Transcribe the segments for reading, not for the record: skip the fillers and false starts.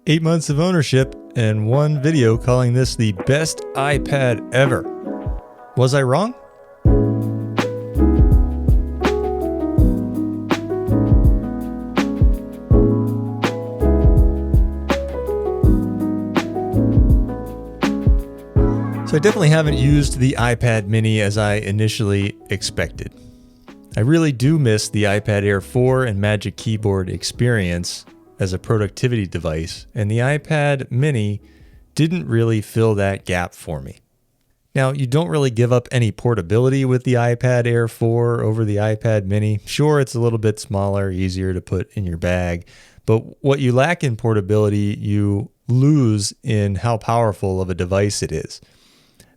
8 months of ownership and one video calling this the best iPad ever. Was I wrong? So I definitely haven't used the iPad mini as I initially expected. I really do miss the iPad Air 4 and Magic Keyboard experience as a productivity device, and the iPad mini didn't really fill that gap for me. Now, you don't really give up any portability with the iPad Air 4 over the iPad mini. Sure, it's a little bit smaller, easier to put in your bag, but what you lack in portability, you lose in how powerful of a device it is.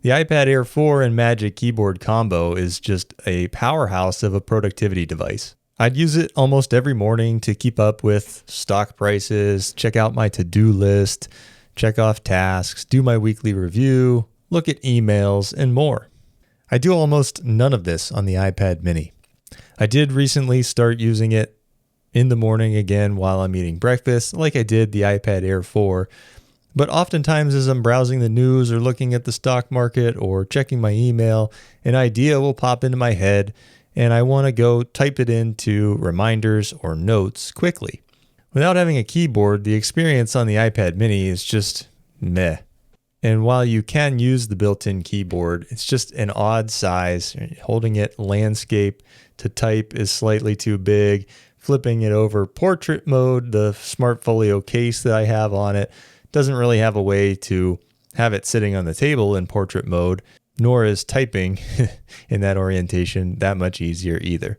The iPad Air 4 and Magic Keyboard combo is just a powerhouse of a productivity device. I'd use it almost every morning to keep up with stock prices, check out my to-do list, check off tasks, do my weekly review, look at emails, and more. I do almost none of this on the iPad mini. I did recently start using it in the morning again while I'm eating breakfast, like I did the iPad Air 4, but oftentimes as I'm browsing the news or looking at the stock market or checking my email, an idea will pop into my head and I want to go type it into reminders or notes quickly. Without having a keyboard, the experience on the iPad mini is just meh. And while you can use the built-in keyboard, it's just an odd size. Holding it landscape to type is slightly too big. Flipping it over portrait mode, the Smart Folio case that I have on it doesn't really have a way to have it sitting on the table in portrait mode, nor is typing in that orientation that much easier either.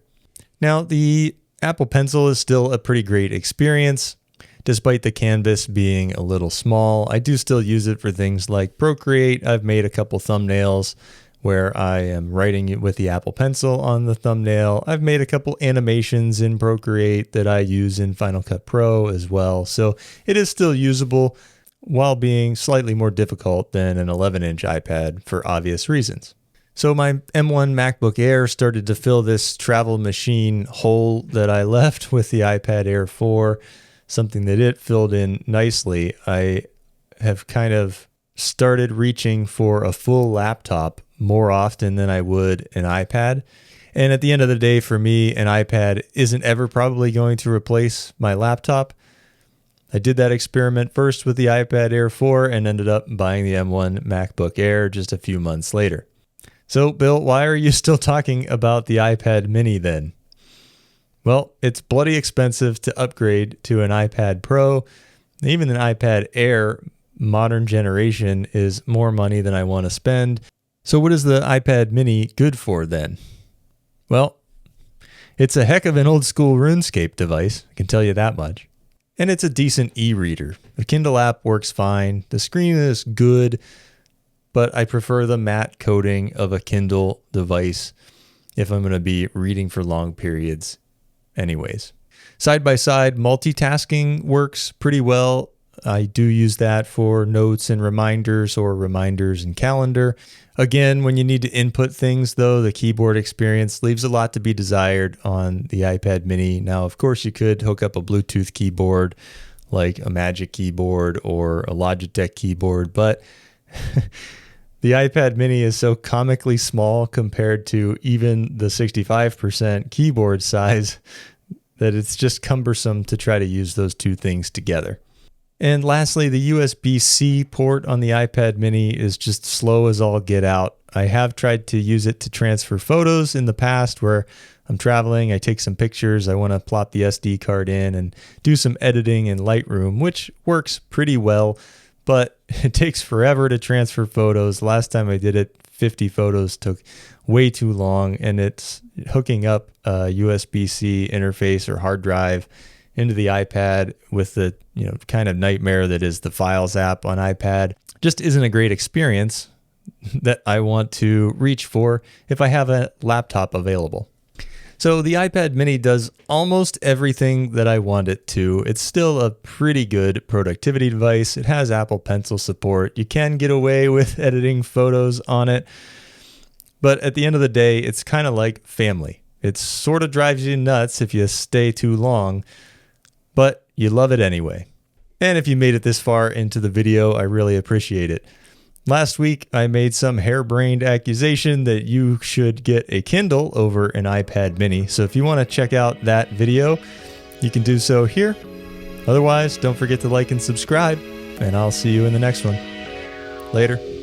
Now, the Apple Pencil is still a pretty great experience. Despite the canvas being a little small, I do still use it for things like Procreate. I've made a couple thumbnails where I am writing it with the Apple Pencil on the thumbnail. I've made a couple animations in Procreate that I use in Final Cut Pro as well. So it is still usable, while being slightly more difficult than an 11-inch iPad for obvious reasons. So my M1 MacBook Air started to fill this travel machine hole that I left with the iPad Air 4, something that it filled in nicely. I have kind of started reaching for a full laptop more often than I would an iPad. And at the end of the day, for me, an iPad isn't ever probably going to replace my laptop. I did that experiment first with the iPad Air 4 and ended up buying the M1 MacBook Air just a few months later. So, Bill, why are you still talking about the iPad mini then? Well, it's bloody expensive to upgrade to an iPad Pro. Even an iPad Air modern generation is more money than I want to spend. So what is the iPad mini good for then? Well, it's a heck of an old school RuneScape device, I can tell you that much. And it's a decent e-reader. The Kindle app works fine. The screen is good, but I prefer the matte coating of a Kindle device if I'm going to be reading for long periods anyways. Side by side, multitasking works pretty well. I do use that for notes and reminders or reminders and calendar. Again, when you need to input things, though, the keyboard experience leaves a lot to be desired on the iPad mini. Now, of course, you could hook up a Bluetooth keyboard like a Magic Keyboard or a Logitech keyboard, but the iPad mini is so comically small compared to even the 65% keyboard size that it's just cumbersome to try to use those two things together. And lastly, the USB-C port on the iPad mini is just slow as all get out. I have tried to use it to transfer photos in the past where I'm traveling, I take some pictures, I want to plop the SD card in and do some editing in Lightroom, which works pretty well, but it takes forever to transfer photos. Last time I did it, 50 photos took way too long, and it's hooking up a USB-C interface or hard drive into the iPad with the kind of nightmare that is the Files app on iPad. Just isn't a great experience that I want to reach for if I have a laptop available. So the iPad mini does almost everything that I want it to. It's still a pretty good productivity device. It has Apple Pencil support. You can get away with editing photos on it. But at the end of the day, it's kind of like family. It sort of drives you nuts if you stay too long, but you love it anyway. And if you made it this far into the video, I really appreciate it. Last week, I made some harebrained accusation that you should get a Kindle over an iPad mini. So if you want to check out that video, you can do so here. Otherwise, don't forget to like and subscribe, and I'll see you in the next one. Later.